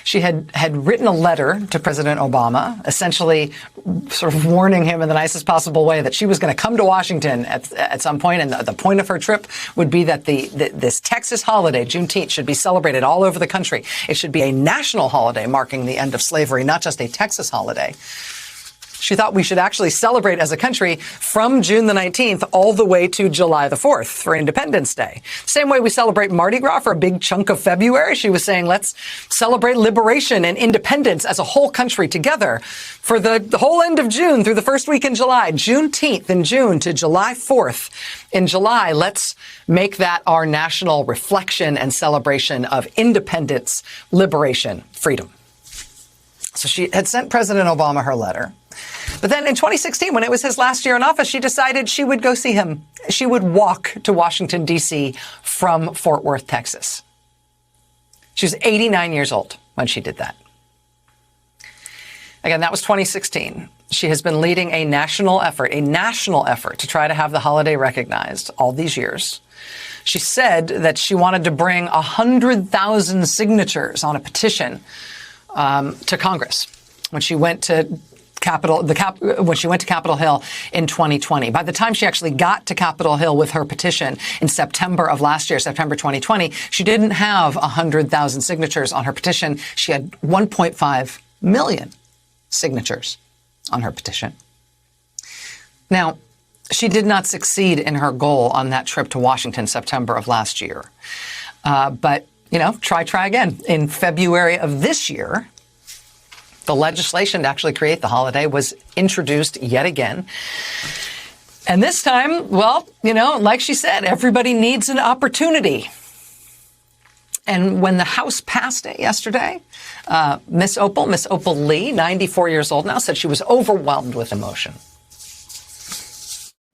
She had written a letter to President Obama, essentially sort of warning him in the nicest possible way that she was going to come to Washington at some point, and the point of her trip would be that this Texas holiday, Juneteenth, should be celebrated all over the country. It should be a national holiday marking the end of slavery, not just a Texas holiday. She thought we should actually celebrate as a country from June the 19th all the way to July the 4th for Independence Day. Same way we celebrate Mardi Gras for a big chunk of February. She was saying, let's celebrate liberation and independence as a whole country together for the whole end of June through the first week in July. Juneteenth in June to July 4th in July. Let's make that our national reflection and celebration of independence, liberation, freedom. So she had sent President Obama her letter. But then in 2016, when it was his last year in office, she decided she would go see him. She would walk to Washington, D.C. from Fort Worth, Texas. She was 89 years old when she did that. Again, that was 2016. She has been leading a national effort to try to have the holiday recognized all these years. She said that she wanted to bring 100,000 signatures on a petition to Congress when she went to Capitol Hill in 2020. By the time she actually got to Capitol Hill with her petition in September of last year, September 2020, she didn't have 100,000 signatures on her petition. She had 1.5 million signatures on her petition. Now, she did not succeed in her goal on that trip to Washington, September of last year. But, try again. In February of this year, the legislation to actually create the holiday was introduced yet again. And this time, like she said, everybody needs an opportunity. And when the House passed it yesterday, Miss Opal Lee, 94 years old now, said she was overwhelmed with emotion.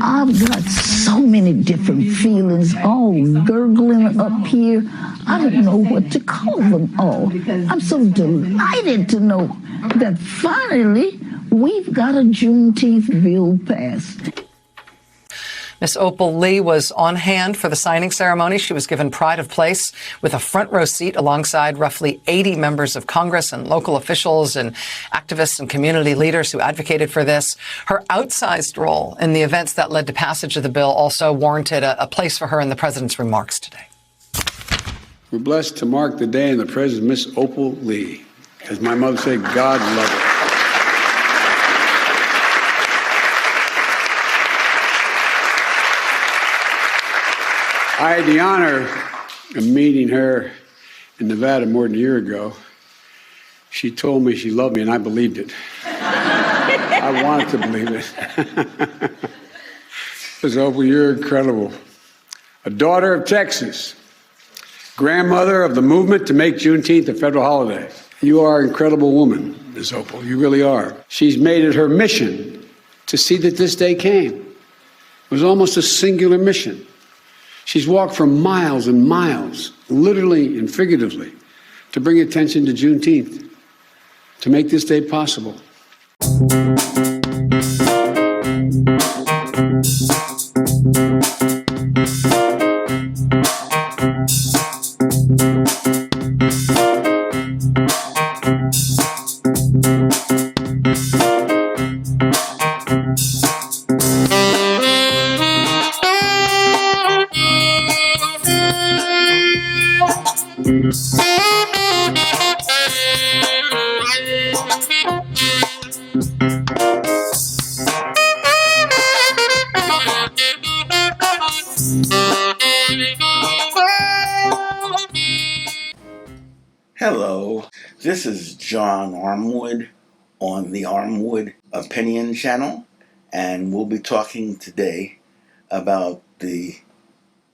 I've got so many different feelings, all gurgling up here. I don't know what to call them all. I'm so delighted to know that finally we've got a Juneteenth bill passed. Miss Opal Lee was on hand for the signing ceremony. She was given pride of place with a front row seat alongside roughly 80 members of Congress and local officials and activists and community leaders who advocated for this. Her outsized role in the events that led to passage of the bill also warranted a place for her in the president's remarks today. We're blessed to mark the day in the presence of Miss Opal Lee. As my mother said, God love her. I had the honor of meeting her in Nevada more than a year ago. She told me she loved me, and I believed it. I wanted to believe it. Ms. Opal, you're incredible. A daughter of Texas, grandmother of the movement to make Juneteenth a federal holiday. You are an incredible woman, Ms. Opal. You really are. She's made it her mission to see that this day came. It was almost a singular mission. She's walked for miles and miles, literally and figuratively, to bring attention to Juneteenth, to make this day possible. Hello, this is John Armwood on the Armwood Opinion Channel, and we'll be talking today about the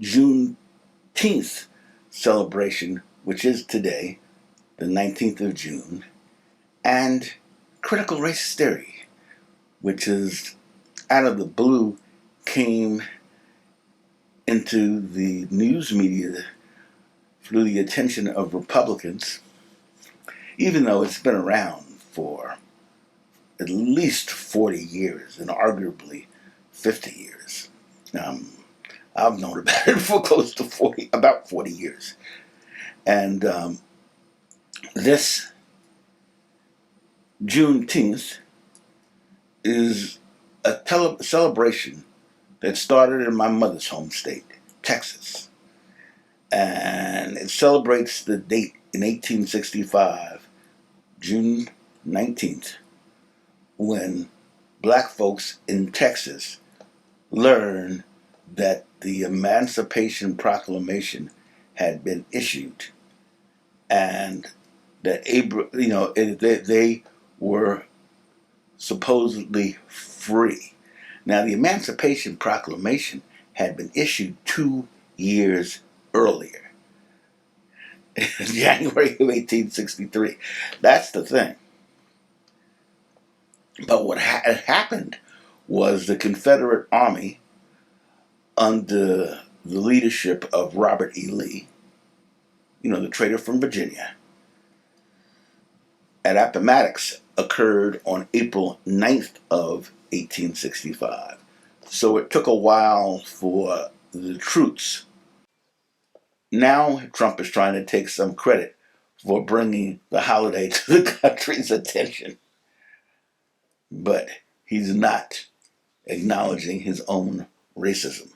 Juneteenth celebration, which is today, the 19th of June, and critical race theory, which is out of the blue came into the news media through the attention of Republicans, even though it's been around for at least 40 years and arguably 50 years. I've known about it for close to about 40 years. And this Juneteenth is a celebration that started in my mother's home state, Texas. And it celebrates the date in 1865, June 19th, when black folks in Texas learned that the Emancipation Proclamation had been issued, and that they were supposedly free. Now, the Emancipation Proclamation had been issued 2 years earlier, January of 1863. That's the thing. But what happened was the Confederate Army, under the leadership of Robert E. Lee, the traitor from Virginia, at Appomattox occurred on April 9th of 1865. So it took a while for the troops. Now Trump is trying to take some credit for bringing the holiday to the country's attention. But he's not acknowledging his own racism.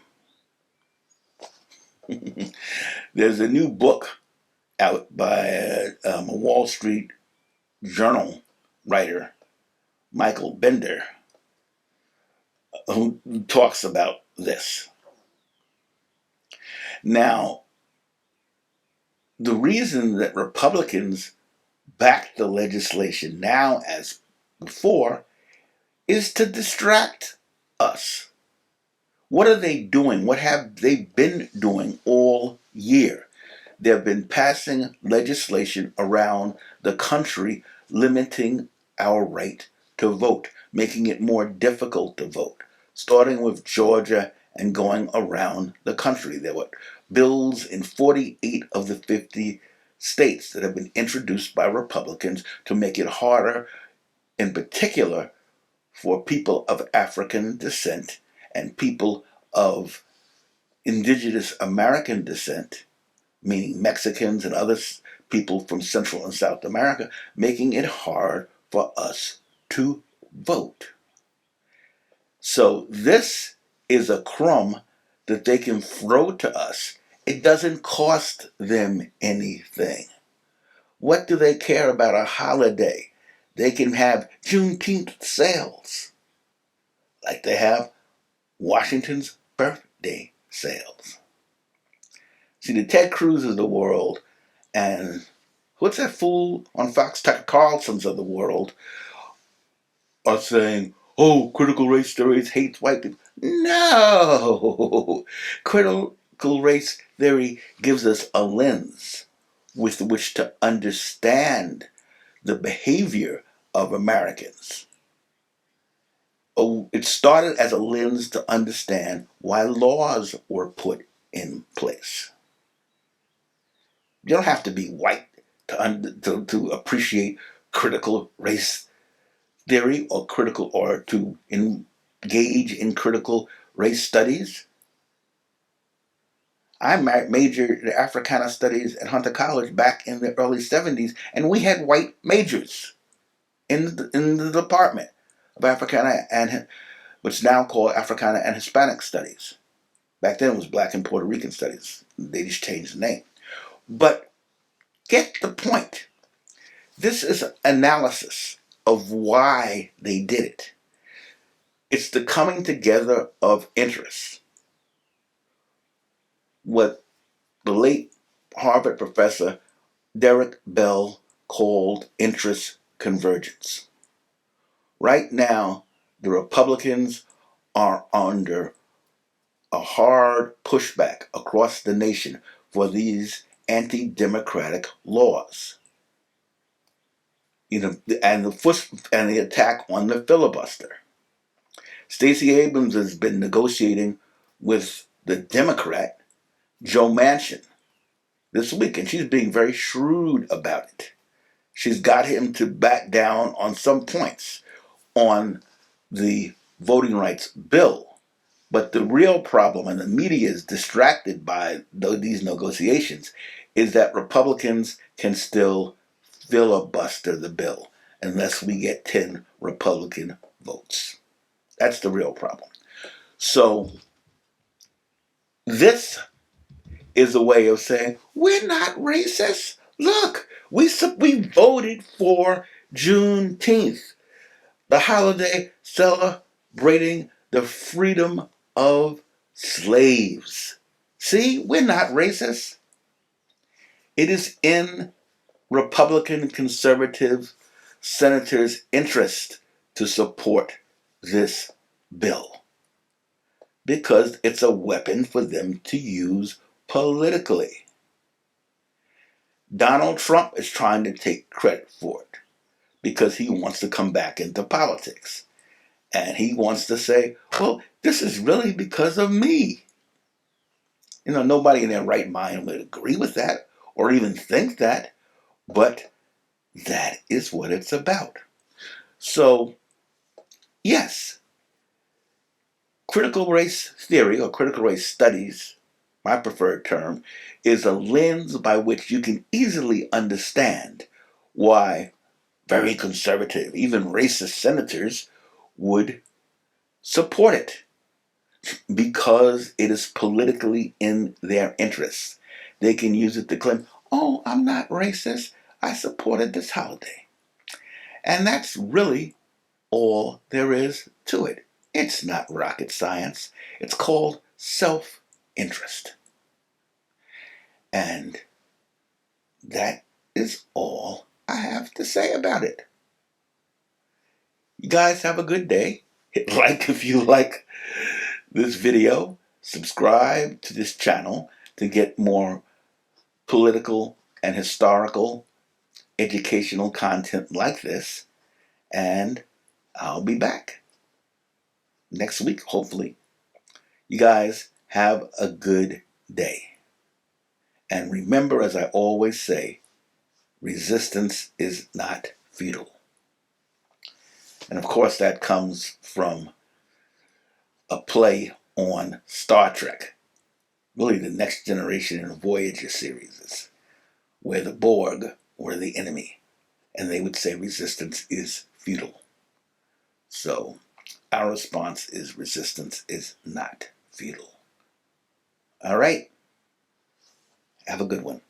There's a new book out by a Wall Street Journal writer, Michael Bender, who talks about this. Now, the reason that Republicans back the legislation now as before is to distract us. What are they doing? What have they been doing all year? They've been passing legislation around the country limiting our right to vote, making it more difficult to vote, starting with Georgia and going around the country. There were bills in 48 of the 50 states that have been introduced by Republicans to make it harder, in particular, for people of African descent and people of indigenous American descent, meaning Mexicans and other people from Central and South America, making it hard for us to vote. So this is a crumb that they can throw to us. It doesn't cost them anything. What do they care about a holiday? They can have Juneteenth sales, like they have Washington's birthday sales. See, the Ted Cruz of the world and what's that fool on Fox, Tucker Carlson's of the world, are saying, oh, critical race theory hates white people. No! Critical race theory gives us a lens with which to understand the behavior of Americans. Oh, it started as a lens to understand why laws were put in place. You don't have to be white to appreciate critical race theory or to engage in critical race studies. I majored in Africana studies at Hunter College back in the early 70s, and we had white majors in the department of Africana and what's now called Africana and Hispanic studies. Back then it was Black and Puerto Rican studies. They just changed the name. But get the point. This is analysis of why they did it. It's the coming together of interests. What the late Harvard professor Derek Bell called interest convergence. Right now, the Republicans are under a hard pushback across the nation for these anti-democratic laws. And the attack on the filibuster. Stacey Abrams has been negotiating with the Democrat Joe Manchin this week, and she's being very shrewd about it. She's got him to back down on some points on the voting rights bill. But the real problem, and the media is distracted by these negotiations, is that Republicans can still filibuster the bill. unless we get 10 Republican votes. That's the real problem. So this is a way of saying, we're not racist. Look, we voted for Juneteenth, the holiday celebrating the freedom of slaves. See, we're not racist. It is in Republican conservative senators' interest to support this bill because it's a weapon for them to use politically. Donald Trump is trying to take credit for it because he wants to come back into politics. And he wants to say, well, this is really because of me. You know, nobody in their right mind would agree with that or even think that, but that is what it's about. So, yes, critical race theory or critical race studies, my preferred term, is a lens by which you can easily understand why very conservative, even racist senators would support it because it is politically in their interests. They can use it to claim, oh, I'm not racist. I supported this holiday. And that's really all there is to it. It's not rocket science. It's called self-interest. And that is all I have to say about it. You guys have a good day. Hit like if you like this video. Subscribe to this channel to get more political and historical educational content like this. And I'll be back next week, hopefully. You guys have a good day. And remember, as I always say, resistance is not futile. And of course, that comes from a play on Star Trek, really the Next Generation and Voyager series, where the Borg were the enemy, and they would say resistance is futile. So our response is resistance is not futile. All right, have a good one.